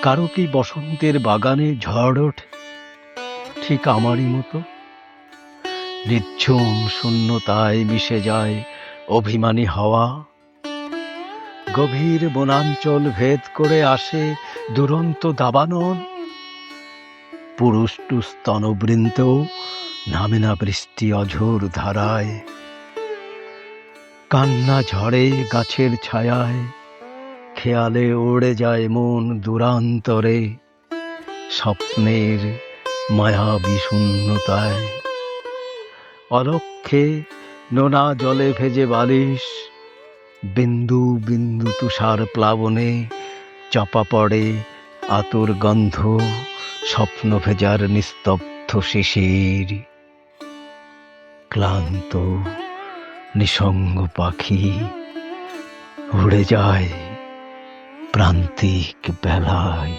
কারো কি বসন্তের বাগানে ঝড় ওঠে ঠিক আমারই মতো? নিঝুম শূন্যতায় মিশে যায় অভিমানী হাওয়া, গভীর বনাঞ্চল ভেদ করে আসে দুরন্ত দাবানল। পুরুষ্টু স্তনবৃন্ত নামে না বৃষ্টি অঝোর ধারায়, কান্না ঝরে গাছের ছায়ায়, খেয়ালে উড়ে যায় মন দূরান্তরে স্বপ্নের মায়াবী শূন্যতায়। অলক্ষ্যে নোনা জলে ভেজে বালিশ, বিন্দু বিন্দু তুষার প্লাবনে চাপা পড়ে আতর গন্ধ স্বপ্ন ভেজার নিস্তব্ধ শিশির। ক্লান্ত নিসঙ্গ পাখি উড়ে যায় প্রান্তিক বেলায়।